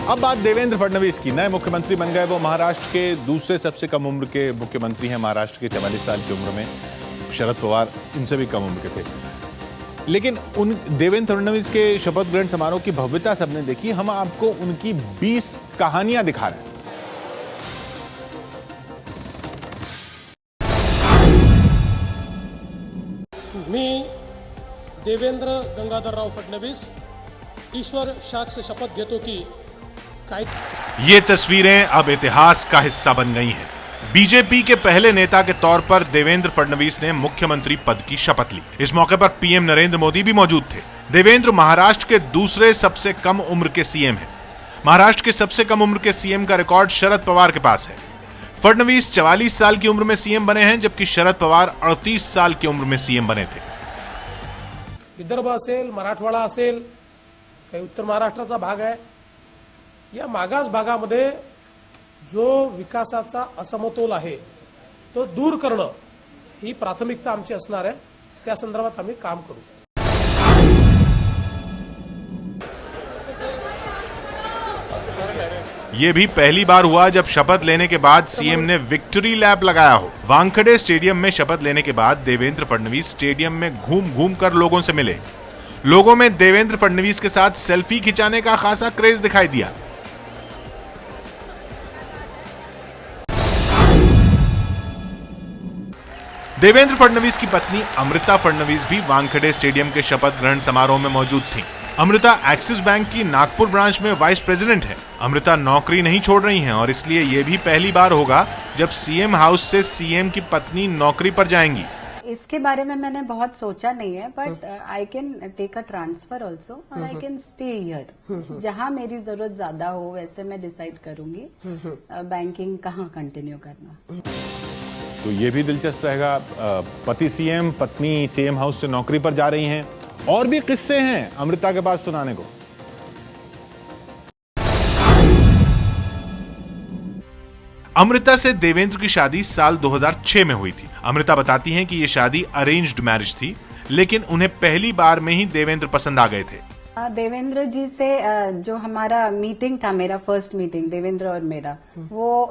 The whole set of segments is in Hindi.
अब बात देवेंद्र फडणवीस की। नए मुख्यमंत्री बन गए। वो महाराष्ट्र के दूसरे सबसे कम उम्र के मुख्यमंत्री हैं। महाराष्ट्र के 44 साल की उम्र में। शरद पवार इनसे भी कम उम्र के थे, लेकिन उन देवेंद्र फडणवीस के शपथ ग्रहण समारोह की भव्यता सबने देखी। हम आपको उनकी 20 कहानियां दिखा रहे हैं। मी देवेंद्र गंगाधरराव फडणवीस ईश्वर साक्ष शपथ घेतो की ये तस्वीरें अब इतिहास का हिस्सा बन गई हैं। बीजेपी के पहले नेता के तौर पर देवेंद्र फडणवीस ने मुख्यमंत्री पद की शपथ ली। इस मौके पर पीएम नरेंद्र मोदी भी मौजूद थे। देवेंद्र महाराष्ट्र के दूसरे सबसे कम उम्र के सीएम हैं। महाराष्ट्र के सबसे कम उम्र के सीएम का रिकॉर्ड शरद पवार के पास है। फडणवीस 44 साल की उम्र में सीएम बने हैं, जबकि शरद पवार 38 साल की उम्र में सीएम बने थे। विदर्भ असेल, मराठवाडा असेल, काही उत्तर महाराष्ट्राचा भाग आहे, या मागास भागामध्ये जो विकासाचा असमतोल आहे तो दूर करणं ही प्राथमिकता आमची असणार आहे। त्या संदर्भात आम्ही काम करू। ये भी पहली बार हुआ जब शपथ लेने के बाद सीएम ने विक्ट्री लैप लगाया हो। वानखेड़े स्टेडियम में शपथ लेने के बाद देवेंद्र फडणवीस स्टेडियम में घूम घूम कर लोगों से मिले। लोगों में देवेंद्र फडणवीस के साथ सेल्फी खिंचाने का खासा क्रेज दिखाई दिया। देवेंद्र फडणवीस की पत्नी अमृता फडणवीस भी वानखेड़े स्टेडियम के शपथ ग्रहण समारोह में मौजूद थीं। अमृता एक्सिस बैंक की नागपुर ब्रांच में वाइस प्रेसिडेंट है। अमृता नौकरी नहीं छोड़ रही हैं और इसलिए ये भी पहली बार होगा जब सीएम हाउस से सीएम की पत्नी नौकरी पर जाएंगी। इसके बारे में मैंने बहुत सोचा नहीं है, but I can take a transfer also और आई कैन स्टे हियर। जहां मेरी जरूरत ज्यादा हो वैसे मैं डिसाइड करूंगी बैंकिंग कहाँ कंटिन्यू करना। तो ये भी दिलचस्प रहेगा। पति सीएम, पत्नी सीएम हाउस से नौकरी पर जा रही हैं। और भी किस्से हैं अमृता के पास सुनाने को। अमृता से देवेंद्र की शादी साल 2006 में हुई थी। अमृता बताती हैं कि ये शादी अरेंज्ड मैरिज थी, लेकिन उन्हें पहली बार में ही देवेंद्र पसंद आ गए थे। देवेंद्र जी से जो हमारा मीटिंग था, मेरा फर्स्ट मीटिंग देवेंद्र और मेरा, वो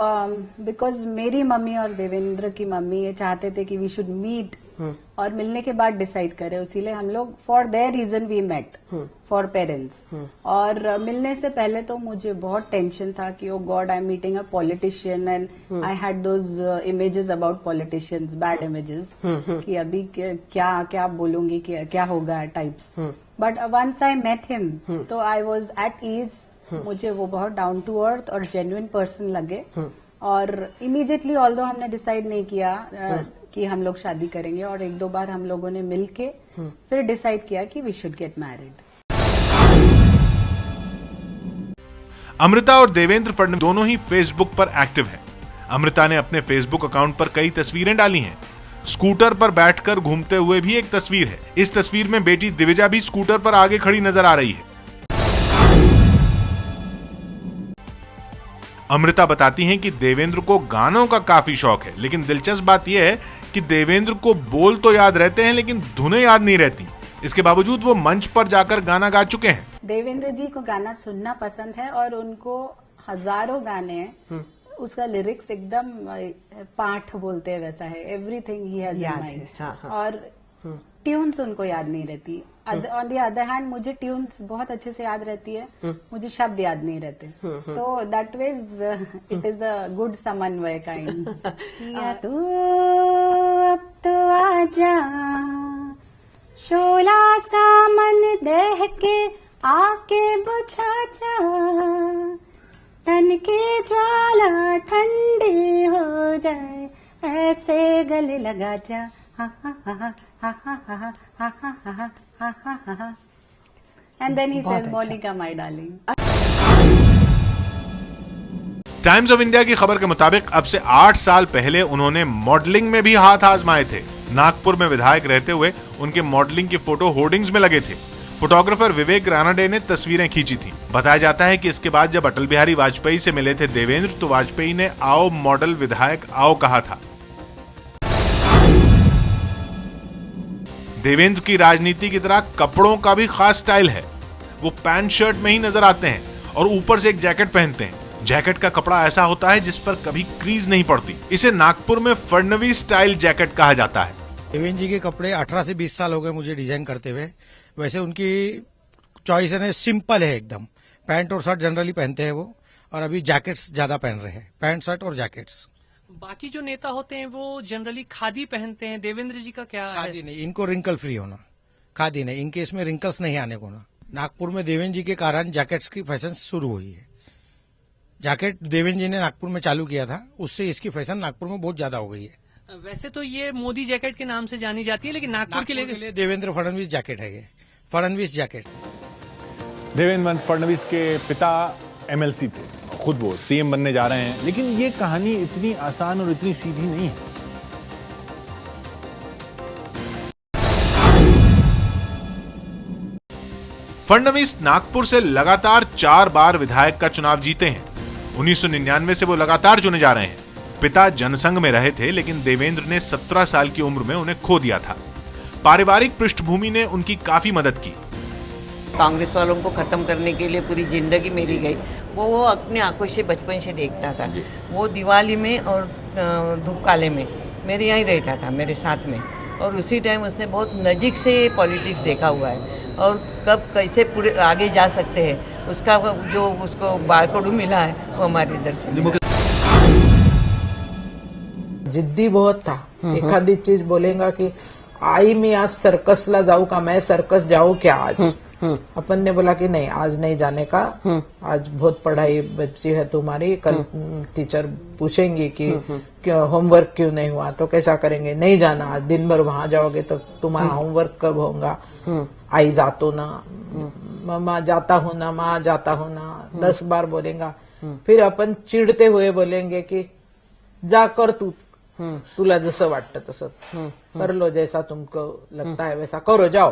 बिकॉज मेरी मम्मी और देवेंद्र की मम्मी ये चाहते थे कि वी शुड मीट और मिलने के बाद डिसाइड करें। इसीलिए हम लोग for their reason we met for parents. और मिलने से पहले तो मुझे बहुत टेंशन था कि oh God I'm meeting a politician and I had those images about politicians, bad images, कि अभी क्या क्या बोलूंगी, क्या होगा types. But once I met him तो आई वॉज एट ईज। मुझे वो बहुत डाउन टू अर्थ और जेन्युइन पर्सन लगे। और इमीडिएटली ऑल्दो हमने डिसाइड नहीं किया कि हम लोग शादी करेंगे, और एक दो बार हम लोगों ने मिलके फिर डिसाइड किया कि we should get married. Amruta और देवेंद्र फडणवीस दोनों ही फेसबुक पर एक्टिव हैं। अमृता ने अपने फेसबुक अकाउंट पर कई तस्वीरें डाली हैं। स्कूटर पर बैठकर घूमते हुए भी एक तस्वीर है। इस तस्वीर में बेटी दिविजा भी स्कूटर पर आगे खड़ी नजर आ रही है। अमृता बताती हैं कि देवेंद्र को गानों का काफी शौक है, लेकिन दिलचस्प बात यह है कि देवेंद्र को बोल तो याद रहते हैं लेकिन धुनें याद नहीं रहती। इसके बावजूद वो मंच पर जाकर गाना गा चुके हैं। देवेंद्र जी को गाना सुनना पसंद है और उनको हजारों गाने हैं। उसका लिरिक्स एकदम पाठ बोलते हैं वैसा है। Everything he has in mind. और ट्यून्स उनको याद नहीं रहती। ऑन द अदर हैंड मुझे ट्यून्स बहुत अच्छे से याद रहती है, मुझे शब्द याद नहीं रहते। तो that ways it is a good समन्वय काइंड। तू अब तो आजा, शोला सामन देह के आके बुझा जा, तन की ज्वाला ठंडी हो जाए, ऐसे गले लगा जा। And then he says, Monica, my darling. Times of India की खबर के मुताबिक अब से 8 साल पहले उन्होंने मॉडलिंग में भी हाथ आजमाए थे। नागपुर में विधायक रहते हुए उनके मॉडलिंग की फोटो होर्डिंग्स में लगे थे। फोटोग्राफर विवेक रानडे ने तस्वीरें खींची थी। बताया जाता है कि इसके बाद जब अटल बिहारी वाजपेयी से मिले थे देवेंद्र, तो वाजपेयी ने आओ मॉडल विधायक आओ कहा था। देवेंद्र की राजनीति की तरह कपड़ों का भी खास स्टाइल है। वो पैंट शर्ट में ही नजर आते हैं और ऊपर से एक जैकेट पहनते हैं। जैकेट का कपड़ा ऐसा होता है जिस पर कभी क्रीज नहीं पड़ती। इसे नागपुर में फडणवीस स्टाइल जैकेट कहा जाता है। देवेंद्र जी के कपड़े 18 से 20 साल हो गए मुझे डिजाइन करते हुए। वैसे उनकी चॉइस है सिंपल है एकदम। पैंट और शर्ट जनरली पहनते हैं वो, और अभी जैकेट्स ज्यादा पहन रहे हैं, पैंट शर्ट और जैकेट्स। बाकी जो नेता होते हैं वो जनरली खादी पहनते हैं, देवेंद्र जी का क्या है? खादी नहीं, इनको रिंकल फ्री होना, खादी नहीं, इनके इसमें रिंकल्स नहीं आने को ना। नागपुर में देवेंद्र जी के कारण जैकेट्स की फैशन शुरू हुई है। जैकेट देवेंद्र जी ने नागपुर में चालू किया था, उससे इसकी फैशन नागपुर में बहुत ज्यादा हो गई है। वैसे तो ये मोदी जैकेट के नाम से जानी जाती है, लेकिन नागपुर के लिए देवेंद्र फडणवीस जैकेट है ये, फडणवीस जैकेट। देवेंद्र फडणवीस के पिता एमएलसी थे, खुद वो सीएम बनने जा रहे हैं, लेकिन ये कहानी इतनी आसान और इतनी सीधी नहीं है। फडणवीस नागपुर से लगातार 4 बार विधायक का चुनाव जीते हैं। 1999 से वो लगातार चुने जा रहे हैं। पिता जनसंघ में रहे थे, लेकिन देवेंद्र ने 17 साल की उम्र में उन्हें खो दिया था। पारिवारिक पृष्ठभूमि ने उनकी काफी मदद की। कांग्रेस वालों को खत्म करने के लिए पूरी जिंदगी मेरी गई। वो अपनी आंखों से बचपन से देखता था। वो दिवाली में और धूपकाले में मेरे यहाँ ही रहता था, मेरे साथ में, और उसी टाइम उसने बहुत नज़दीक से पॉलिटिक्स देखा हुआ है और कब कैसे पूरे आगे जा सकते हैं उसका जो उसको बारकोड मिला है वो हमारे इधर से। जिद्दी बहुत था। एखादी चीज बोलेगा कि आई मैं आज सर्कसला जाऊ का, मैं सर्कस जाऊँ क्या आज? अपन ने बोला कि नहीं, आज नहीं जाने का, आज बहुत पढ़ाई बच्ची है तुम्हारी, कल टीचर पूछेंगी कि होमवर्क क्यों नहीं हुआ, तो कैसा करेंगे? नहीं जाना, आज दिन भर वहां जाओगे तो तुम्हारा होमवर्क कब होगा? आई जातो ना, मामा जाता हूँ ना, माँ जाता हूँ ना, 10 बार बोलेगा। फिर अपन चिढ़ते हुए बोलेंगे कि जा कर तू, तुला जसं वाटतं तसं कर लो, जैसा तुमको लगता है वैसा करो, जाओ।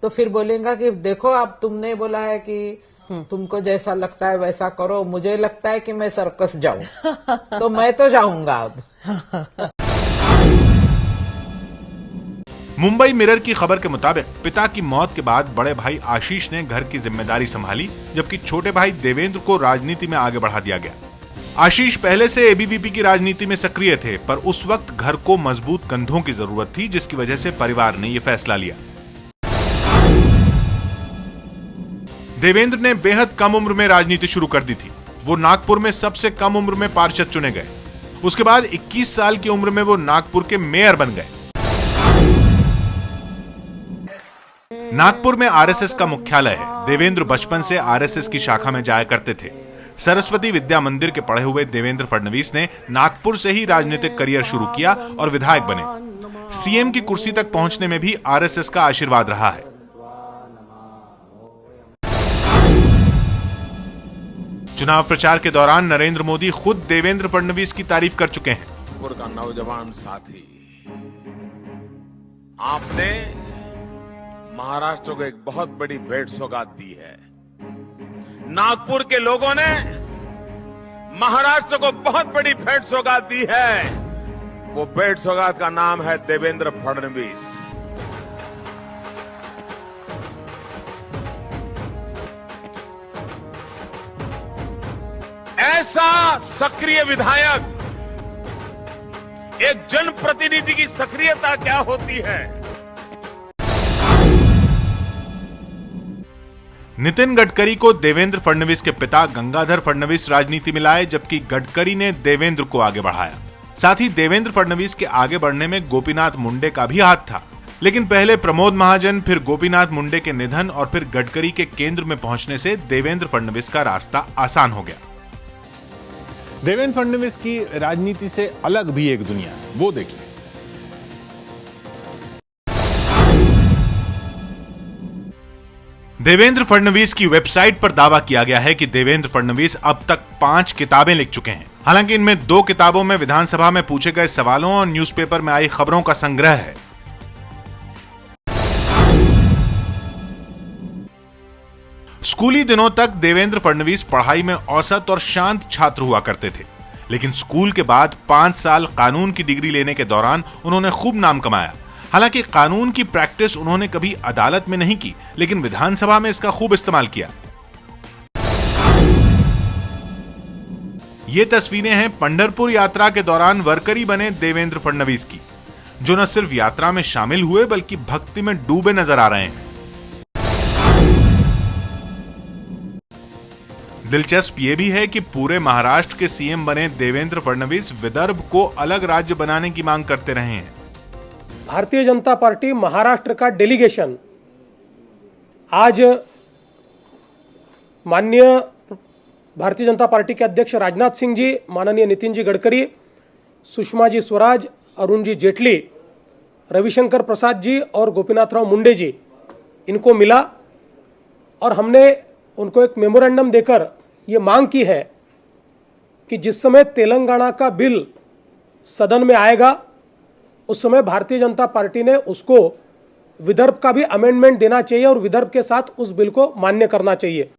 तो फिर बोलेगा कि देखो आप, तुमने बोला है कि तुमको जैसा लगता है वैसा करो, मुझे लगता है कि मैं सर्कस जाऊं तो मैं तो जाऊंगा अब। मुंबई मिरर की खबर के मुताबिक पिता की मौत के बाद बड़े भाई आशीष ने घर की जिम्मेदारी संभाली, जबकि छोटे भाई देवेंद्र को राजनीति में आगे बढ़ा दिया गया। आशीष पहले से एबीवीपी की राजनीति में सक्रिय थे, पर उस वक्त घर को मजबूत कंधों की जरूरत थी, जिसकी वजह से परिवार ने यह फैसला लिया। देवेंद्र ने बेहद कम उम्र में राजनीति शुरू कर दी थी। वो नागपुर में सबसे कम उम्र में पार्षद चुने गए। उसके बाद 21 साल की उम्र में वो नागपुर के मेयर बन गए। नागपुर में आरएसएस का मुख्यालय है। देवेंद्र बचपन से आरएसएस की शाखा में जाया करते थे। सरस्वती विद्या मंदिर के पढ़े हुए देवेंद्र फडणवीस ने नागपुर से ही राजनीतिक करियर शुरू किया और विधायक बने। सीएम की कुर्सी तक पहुंचने में भी आरएसएस का आशीर्वाद रहा है। चुनाव प्रचार के दौरान नरेंद्र मोदी खुद देवेंद्र फडणवीस की तारीफ कर चुके हैं। नागपुर का नौजवान साथी, आपने महाराष्ट्र को एक बहुत बड़ी भेंट सौगात दी है। नागपुर के लोगों ने महाराष्ट्र को बहुत बड़ी भेंट सौगात दी है। वो भेंट सौगात का नाम है देवेंद्र फडणवीस। ऐसा सक्रिय विधायक, एक जनप्रतिनिधि की सक्रियता क्या होती है। नितिन गडकरी को देवेंद्र फडणवीस के पिता गंगाधर फडणवीस राजनीति में लाए, जबकि गडकरी ने देवेंद्र को आगे बढ़ाया। साथ ही देवेंद्र फडणवीस के आगे बढ़ने में गोपीनाथ मुंडे का भी हाथ था, लेकिन पहले प्रमोद महाजन, फिर गोपीनाथ मुंडे के निधन और फिर गडकरी के केंद्र में पहुंचने से देवेंद्र फडणवीस का रास्ता आसान हो गया। देवेंद्र फडणवीस की राजनीति से अलग भी एक दुनिया है, वो देखिए। देवेंद्र फडणवीस की वेबसाइट पर दावा किया गया है कि देवेंद्र फडणवीस अब तक 5 किताबें लिख चुके हैं। हालांकि इनमें 2 किताबों में विधानसभा में पूछे गए सवालों और न्यूज़पेपर में आई खबरों का संग्रह है। स्कूली दिनों तक देवेंद्र फडणवीस पढ़ाई में औसत और शांत छात्र हुआ करते थे, लेकिन स्कूल के बाद 5 साल कानून की डिग्री लेने के दौरान उन्होंने खूब नाम कमाया। हालांकि कानून की प्रैक्टिस उन्होंने कभी अदालत में नहीं की, लेकिन विधानसभा में इसका खूब इस्तेमाल किया। ये तस्वीरें हैं पंढरपुर यात्रा के दौरान वरकरी बने देवेंद्र फडणवीस की, जो न सिर्फ यात्रा में शामिल हुए बल्कि भक्ति में डूबे नजर आ रहे हैं। दिलचस्प ये भी है कि पूरे महाराष्ट्र के सीएम बने देवेंद्र फडणवीस विदर्भ को अलग राज्य बनाने की मांग करते रहे हैं। भारतीय जनता पार्टी महाराष्ट्र का डेलीगेशन आज माननीय भारतीय जनता पार्टी के अध्यक्ष राजनाथ सिंह जी, माननीय नितिन जी गडकरी, सुषमा जी स्वराज, अरुण जी जेटली, रविशंकर प्रसाद जी और गोपीनाथराव मुंडे जी, इनको मिला और हमने उनको एक मेमोरेंडम देकर ये मांग की है कि जिस समय तेलंगाना का बिल सदन में आएगा उस समय भारतीय जनता पार्टी ने उसको विदर्भ का भी अमेंडमेंट देना चाहिए और विदर्भ के साथ उस बिल को मान्य करना चाहिए।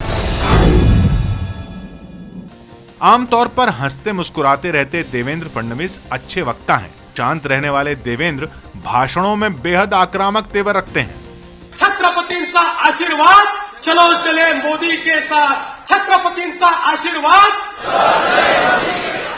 आमतौर पर हंसते मुस्कुराते रहते देवेंद्र फडणवीस अच्छे वक्ता हैं। शांत रहने वाले देवेंद्र भाषणों में बेहद आक्रामक तेवर रखते हैं। छत्रपतींचा आशीर्वाद, चलो चले मोदी के साथ, छत्रपतींचा आशीर्वाद।